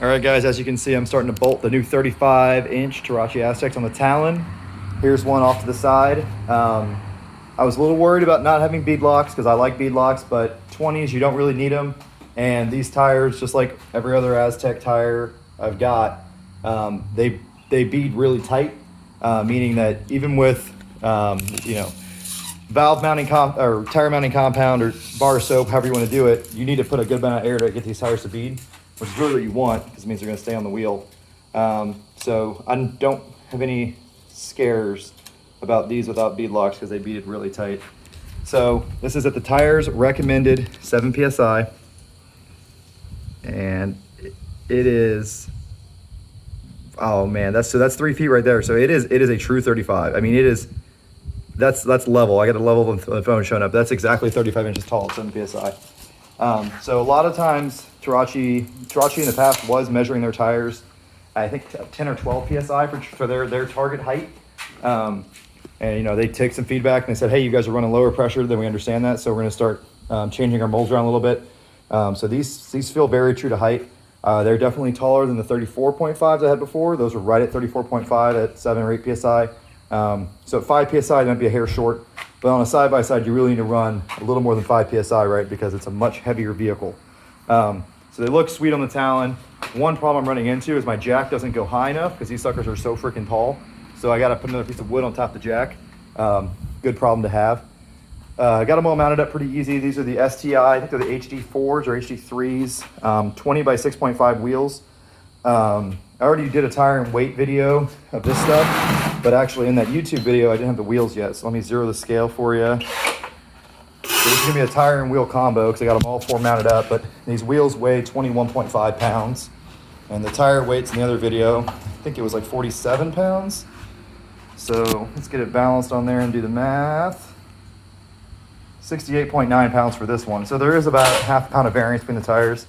All right, guys, as you can see, I'm starting to bolt the new 35-inch Terache Aztex on the Talon. Here's one off to the side. I was a little worried about not having bead locks because I like bead locks, but 20s, you don't really need them. And these tires, just like every other Aztec tire I've got, they bead really tight, meaning that even with, valve mounting or tire mounting compound or bar soap, however you want to do it, you need to put a good amount of air to get these tires to bead, which is really what you want because it means they're going to stay on the wheel. So I don't have any scares about these without bead locks because they beaded really tight. So this is at the tires recommended 7 psi, and it is, oh man, that's 3 feet right there. So it is a true 35. I mean, it is. That's level. I got a level of the phone showing up. That's exactly 35 inches tall, 7 psi. So a lot of times, Terache in the past was measuring their tires, I think 10 or 12 psi for their target height. And they take some feedback and they said, hey, you guys are running lower pressure than we understand that, so we're going to start changing our molds around a little bit. So these feel very true to height. They're definitely taller than the 34.5s I had before. Those were right at 34.5 at 7 or 8 psi. So at 5 psi, it might be a hair short, but on a side-by-side, you really need to run a little more than 5 psi, right? Because it's a much heavier vehicle. So they look sweet on the Talon. One problem I'm running into is my jack doesn't go high enough because these suckers are so freaking tall. So I got to put another piece of wood on top of the jack. Good problem to have. I got them all mounted up pretty easy. These are the STI, I think they're the HD4s or HD3s, 20 by 6.5 wheels. I already did a tire and weight video of this stuff, but actually in that YouTube video, I didn't have the wheels yet. So let me zero the scale for you. So this is gonna be a tire and wheel combo because I got them all 4 mounted up, but these wheels weigh 21.5 pounds. And the tire weights in the other video, I think it was like 47 pounds. So let's get it balanced on there and do the math. 68.9 pounds for this one. So there is about half a pound of variance between the tires.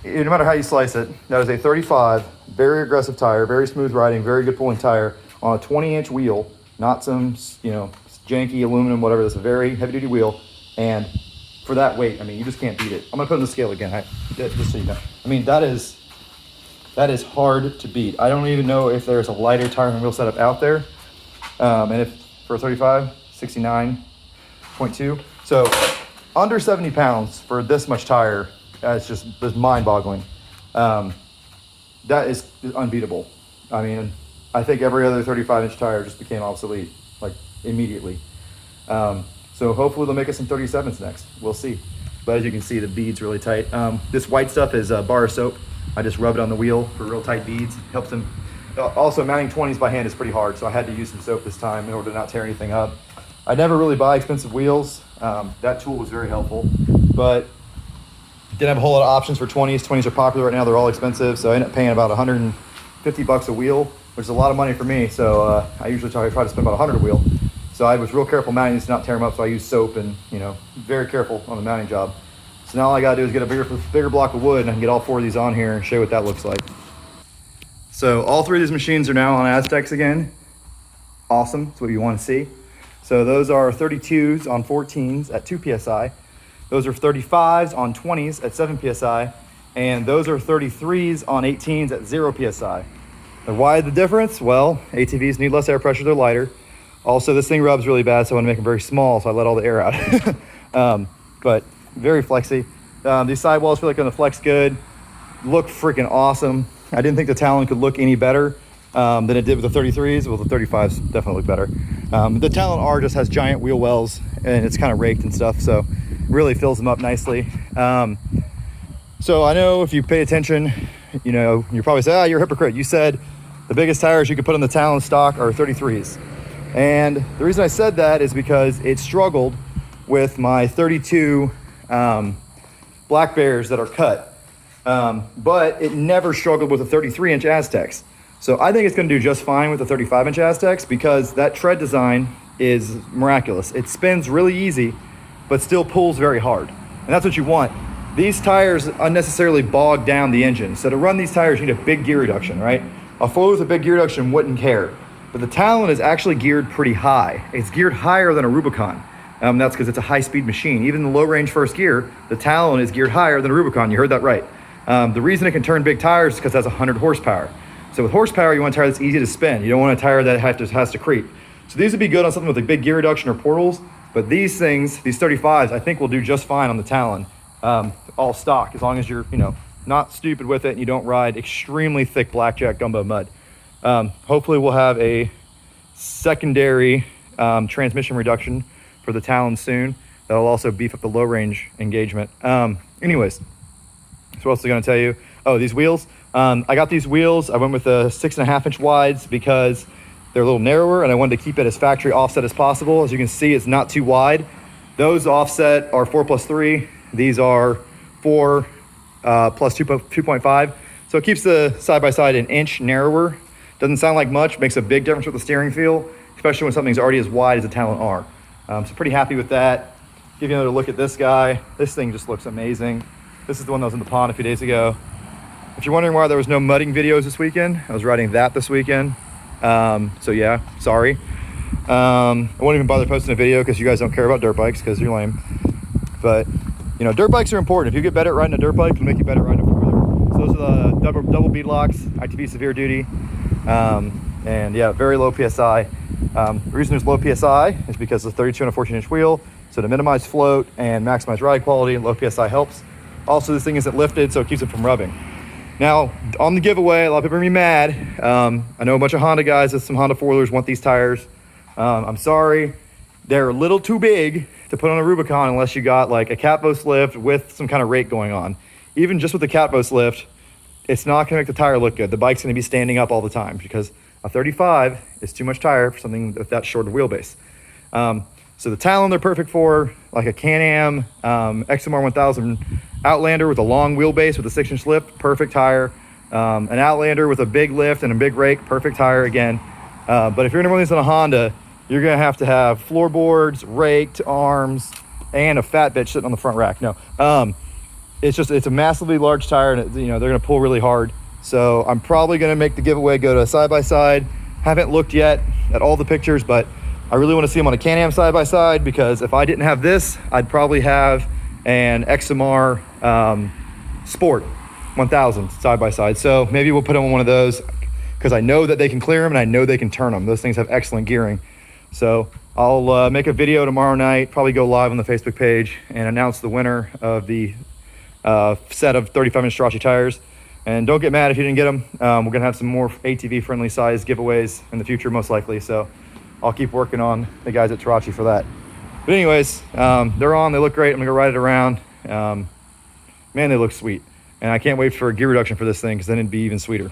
No matter how you slice it, that is a 35, very aggressive tire, very smooth riding, very good pulling tire on a 20-inch wheel, not some, janky aluminum, whatever. That's a very heavy-duty wheel. And for that weight, I mean, you just can't beat it. I'm going to put it on the scale again, just so you know. I mean, that is hard to beat. I don't even know if there's a lighter tire and wheel setup out there. And if for a 35, 69.2. So under 70 pounds for this much tire, it's just mind-boggling. That is unbeatable. I mean, I think every other 35-inch tire just became obsolete, like immediately. So hopefully they'll make us some 37s next. We'll see. But as you can see, the bead's really tight. This white stuff is bar soap. I just rub it on the wheel for real tight beads. Helps them. Also, mounting 20s by hand is pretty hard, so I had to use some soap this time in order to not tear anything up. I never really buy expensive wheels. That tool was very helpful, but didn't have a whole lot of options for 20s. 20s are popular right now. They're all expensive, so I ended up paying about 150 bucks a wheel, which is a lot of money for me. So I usually try to spend about 100 a wheel. So I was real careful mounting these to not tear them up, so I use soap and, very careful on the mounting job. So now all I gotta do is get a bigger block of wood, and I can get all 4 of these on here and show you what that looks like. So all 3 of these machines are now on Aztecs again. Awesome, that's what you wanna see. So those are 32s on 14s at 2 psi. Those are 35s on 20s at 7 psi. And those are 33s on 18s at 0 psi. And why the difference? Well, ATVs need less air pressure, they're lighter. Also, this thing rubs really bad, so I want to make them very small, so I let all the air out. But very flexy. These sidewalls feel like they're gonna flex good. Look freaking awesome. I didn't think the Talon could look any better than it did with the 33s. Well, the 35s definitely look better. The Talon R just has giant wheel wells, and it's kind of raked and stuff, so really fills them up nicely. So I know if you pay attention, you probably say, you're a hypocrite. You said the biggest tires you could put on the Talon stock are 33s. And the reason I said that is because it struggled with my 32 Black Bears that are cut. But it never struggled with the 33-inch Aztecs. So I think it's going to do just fine with the 35-inch Aztecs because that tread design is miraculous. It spins really easy, but still pulls very hard. And that's what you want. These tires unnecessarily bog down the engine. So to run these tires, you need a big gear reduction, right? A four with a big gear reduction wouldn't care. But the Talon is actually geared pretty high. It's geared higher than a Rubicon. That's because it's a high-speed machine. Even the low-range first gear, the Talon is geared higher than a Rubicon. You heard that right. The reason it can turn big tires is because it has 100 horsepower. So with horsepower, you want a tire that's easy to spin. You don't want a tire that has to creep. So these would be good on something with a big gear reduction or portals, but these things, these 35s, I think will do just fine on the Talon, all stock, as long as you're, not stupid with it and you don't ride extremely thick blackjack gumbo mud. Hopefully we'll have a secondary transmission reduction for the Talon soon. That'll also beef up the low range engagement. Anyways, so what else was I gonna tell you? Oh, these wheels. I got these wheels. I went with the 6.5 inch wides because they're a little narrower and I wanted to keep it as factory offset as possible. As you can see, it's not too wide. Those offset are 4+3. These are 4 plus 2.5. So it keeps the side-by-side an inch narrower. Doesn't sound like much, makes a big difference with the steering feel, especially when something's already as wide as a Talon R. So pretty happy with that. Give you another look at this guy. This thing just looks amazing. This is the one that was in the pond a few days ago. If you're wondering why there was no mudding videos this weekend, I was riding that this weekend. So yeah, sorry. I won't even bother posting a video because you guys don't care about dirt bikes because you're lame. But dirt bikes are important. If you get better at riding a dirt bike, it'll make you better at riding a four-wheeler. So those are the double bead locks, ITV severe duty. And yeah, very low PSI. The reason there's low PSI is because of the 32 and a 14 inch wheel. So to minimize float and maximize ride quality, low PSI helps. Also, this thing isn't lifted, so it keeps it from rubbing. Now, on the giveaway, a lot of people are gonna be mad. I know a bunch of Honda guys with some Honda four-wheelers want these tires. I'm sorry, they're a little too big to put on a Rubicon unless you got like a Catbos lift with some kind of rake going on. Even just with the Catbos lift, it's not gonna make the tire look good. The bike's gonna be standing up all the time because a 35 is too much tire for something with that short of wheelbase. So the Talon they're perfect for, like a Can-Am XMR 1000 Outlander with a long wheelbase with a 6-inch lift, perfect tire. An Outlander with a big lift and a big rake, perfect tire again. But if you're gonna run these on a Honda, you're gonna have to have floorboards, raked arms, and a fat bitch sitting on the front rack. No, it's a massively large tire, and they're gonna pull really hard. So I'm probably gonna make the giveaway go to a side-by-side. Haven't looked yet at all the pictures, but I really wanna see them on a Can-Am side-by-side because if I didn't have this, I'd probably have an XMR Sport 1000 side-by-side. So maybe we'll put them on one of those because I know that they can clear them and I know they can turn them. Those things have excellent gearing. So I'll make a video tomorrow night, probably go live on the Facebook page and announce the winner of the set of 35-inch Terache tires. And don't get mad if you didn't get them. We're gonna have some more ATV-friendly size giveaways in the future, most likely. So I'll keep working on the guys at Terache for that. But anyways, they're on, they look great. I'm gonna go ride it around. Man, they look sweet. And I can't wait for a gear reduction for this thing because then it'd be even sweeter.